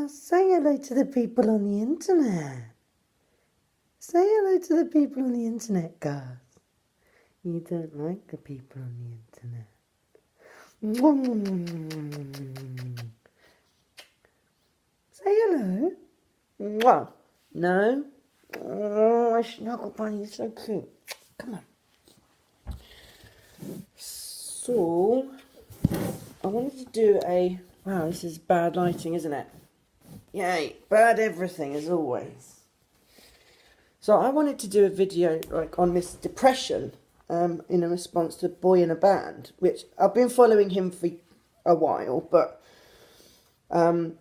Say hello to the people on the internet. Say hello to the people on the internet, guys. You don't like the people on the internet. Say hello. Mwah. No? Oh, my snuggle bunny is so cute. Come on. So, I wanted to do a... Wow, this is bad lighting, isn't it? Yay, bad everything as always. So I wanted to do a video on this depression in a response to Boy in a Band, which I've been following him for a while, but I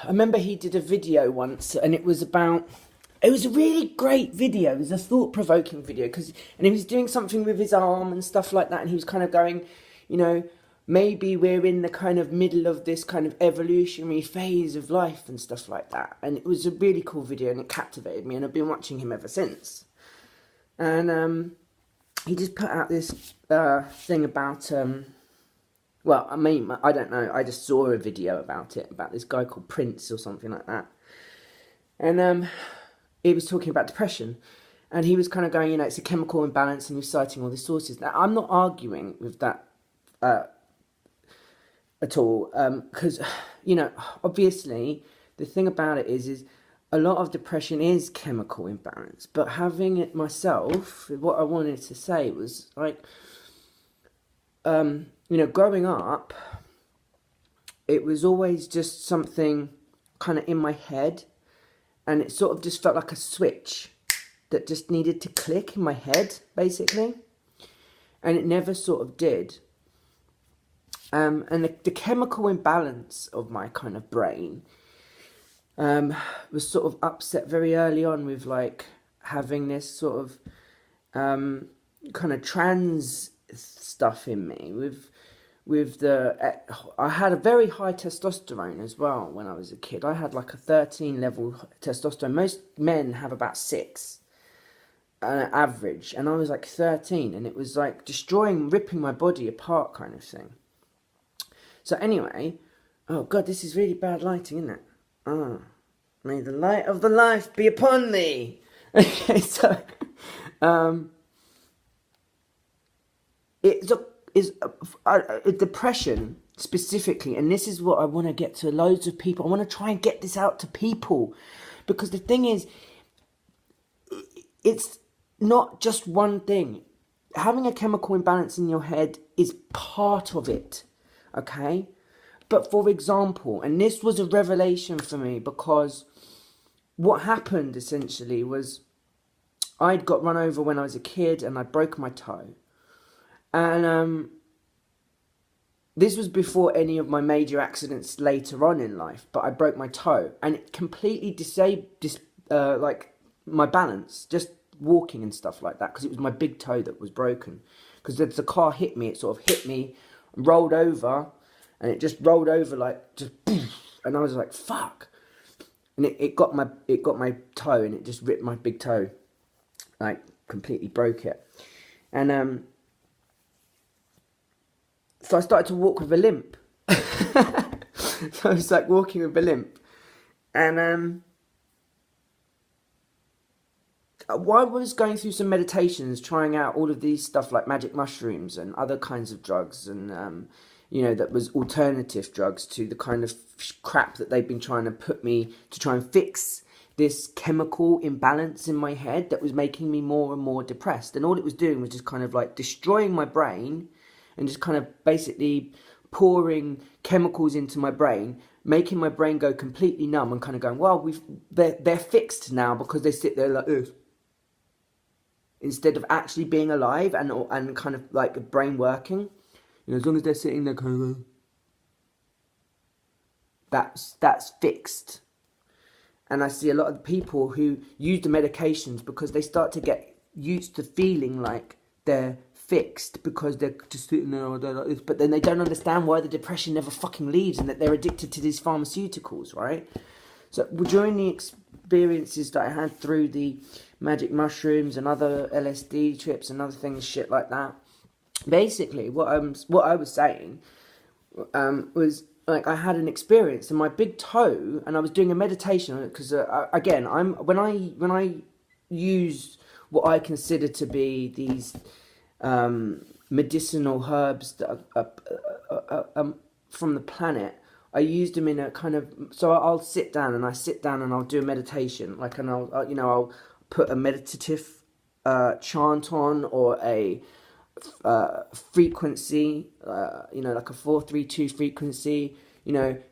remember he did a video once and it was a really great video. It was a thought-provoking video and he was doing something with his arm and stuff like that, and he was kind of going, you know, maybe we're in the kind of middle of this kind of evolutionary phase of life and stuff like that. And it was a really cool video and it captivated me, and I've been watching him ever since. And he just put out this thing about, well, I mean, I don't know, I just saw a video about it, about this guy called Prince or something like that. And he was talking about depression. And he was kind of going, you know, it's a chemical imbalance, and he was citing all the sources. Now, I'm not arguing with that at all, because, you know, obviously the thing about it is a lot of depression is chemical imbalance, but having it myself, what I wanted to say was like, you know, growing up, it was always just something kind of in my head, and it sort of just felt like a switch that just needed to click in my head, basically, and it never sort of did. And the chemical imbalance of my kind of brain was sort of upset very early on with like having this sort of kind of trans stuff in me with the I had a very high testosterone as well when I was a kid. I had like a 13 level testosterone. Most men have about 6 average, and I was like 13, and it was like ripping my body apart kind of thing. So anyway, oh God, this is really bad lighting, isn't it? Oh, may the light of the life be upon thee. Okay, so it's a depression specifically, and this is what I want to get to loads of people. I want to try and get this out to people, because the thing is, it's not just one thing. Having a chemical imbalance in your head is part of it. Okay, but for example, and this was a revelation for me, because what happened essentially was I'd got run over when I was a kid and I broke my toe, and this was before any of my major accidents later on in life, but I broke my toe and it completely disabled like my balance, just walking and stuff like that, because it was my big toe that was broken, because the car hit me, it sort of hit me, rolled over, and it just rolled over like just poof, and I was like fuck, and it got my toe, and it just ripped my big toe, like completely broke it. And so I started to walk with a limp. So I was like walking with a limp, and while I was going through some meditations, trying out all of these stuff like magic mushrooms and other kinds of drugs, and you know, that was alternative drugs to the kind of crap that they've been trying to put me to try and fix this chemical imbalance in my head that was making me more and more depressed. And all it was doing was just kind of like destroying my brain, and just kind of basically pouring chemicals into my brain, making my brain go completely numb, and kind of going, well, they're fixed now because they sit there like this, instead of actually being alive and kind of like a brain working. You know, as long as they're sitting there kind of, that's fixed. And I see a lot of people who use the medications because they start to get used to feeling like they're fixed, because they're just sitting there all day like this, but then they don't understand why the depression never fucking leaves, and that they're addicted to these pharmaceuticals, right? So during the experiences that I had through the magic mushrooms and other LSD trips and other things, shit like that, basically what I was saying was like I had an experience in my big toe, and I was doing a meditation because again, when I use what I consider to be these medicinal herbs that are from the planet. I used them in a kind of, so I'll sit down and I'll do a meditation, like, and I'll put a meditative chant on, or a frequency, like a 432 frequency,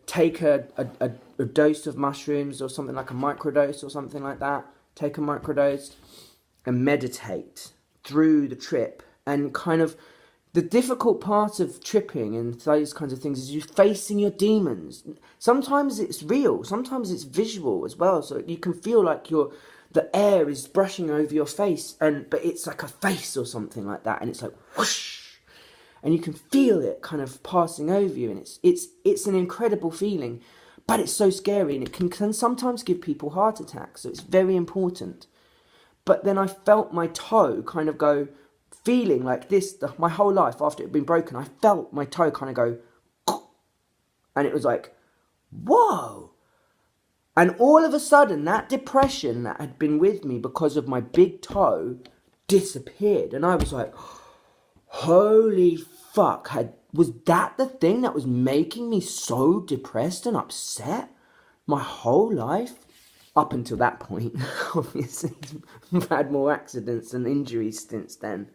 take a dose of mushrooms or something, like a microdose or something like that, take a microdose and meditate through the trip. And kind of the difficult part of tripping and those kinds of things is you facing your demons. Sometimes it's real, sometimes it's visual as well, so you can feel like the air is brushing over your face, but it's like a face or something like that, and it's like whoosh, and you can feel it kind of passing over you, and it's an incredible feeling, but it's so scary, and it can sometimes give people heart attacks, so it's very important. But then I felt my toe kind of go, feeling like this my whole life after it had been broken. I felt my toe kind of go, and it was like, whoa. And all of a sudden, that depression that had been with me because of my big toe disappeared. And I was like, holy fuck, was that the thing that was making me so depressed and upset my whole life? Up until that point, obviously, I've had more accidents and injuries since then.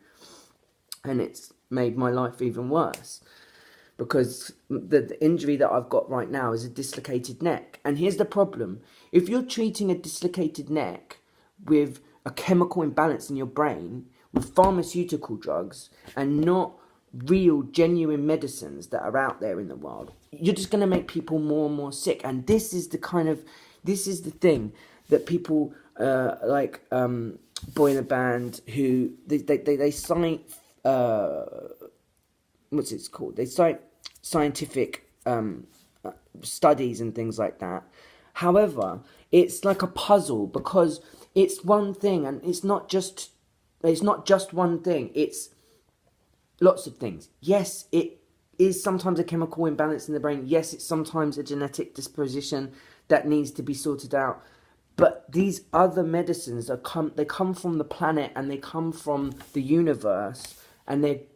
And it's made my life even worse, because the injury that I've got right now is a dislocated neck. And here's the problem. If you're treating a dislocated neck with a chemical imbalance in your brain, with pharmaceutical drugs, and not real, genuine medicines that are out there in the world, you're just going to make people more and more sick. And this is the thing that people like Boy in the Band, who they cite what's it called? They cite scientific studies and things like that. However, it's like a puzzle, because it's one thing, and it's not just one thing. It's lots of things. Yes, it is sometimes a chemical imbalance in the brain. Yes, it's sometimes a genetic disposition that needs to be sorted out. But these other medicines they come from the planet, and they come from the universe, and they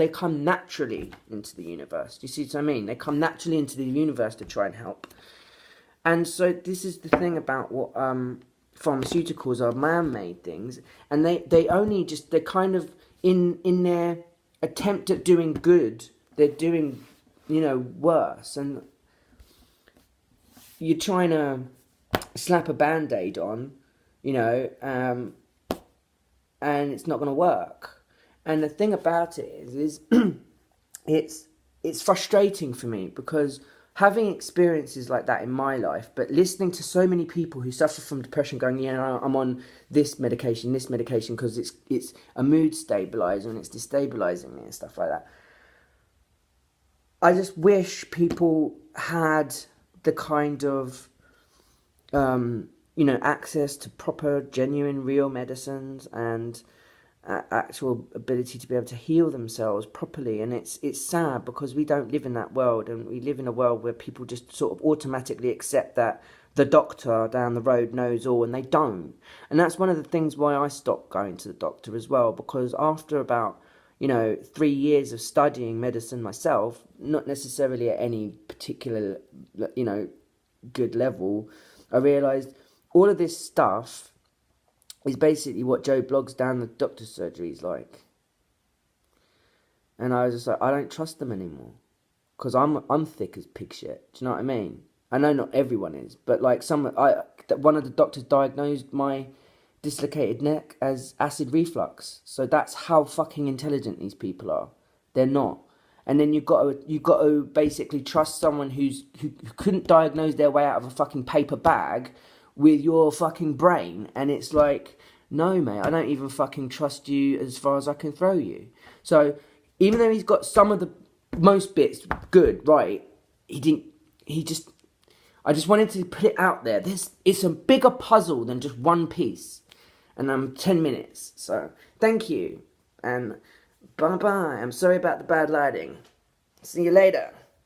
come naturally into the universe. Do you see what I mean? They come naturally into the universe to try and help. And so this is the thing about what pharmaceuticals are, man-made things, and they're kind of in their attempt at doing good, they're doing worse. And you're trying to slap a band-aid on, and it's not going to work. And the thing about it is it's frustrating for me, because having experiences like that in my life, but listening to so many people who suffer from depression going, I'm on this medication, because it's a mood stabilizer and it's destabilizing me and stuff like that. I just wish people had the kind of access to proper, genuine, real medicines, and actual ability to be able to heal themselves properly. And it's sad, because we don't live in that world, and we live in a world where people just sort of automatically accept that the doctor down the road knows all, and they don't. And that's one of the things why I stopped going to the doctor as well, because after about 3 years of studying medicine myself, not necessarily at any particular good level, I realised all of this stuff is basically what Joe Bloggs down the doctor's surgery is like. And I was just like, I don't trust them anymore, because I'm thick as pig shit. Do you know what I mean? I know not everyone is, but like one of the doctors diagnosed my dislocated neck as acid reflux. So that's how fucking intelligent these people are. They're not. And then you got to basically trust someone who couldn't diagnose their way out of a fucking paper bag with your fucking brain. And it's like, no, mate, I don't even fucking trust you as far as I can throw you. So even though he's got some of the most bits good, right, I just wanted to put it out there. It's a bigger puzzle than just one piece. And I'm 10 minutes. So thank you. And bye-bye. I'm sorry about the bad lighting. See you later.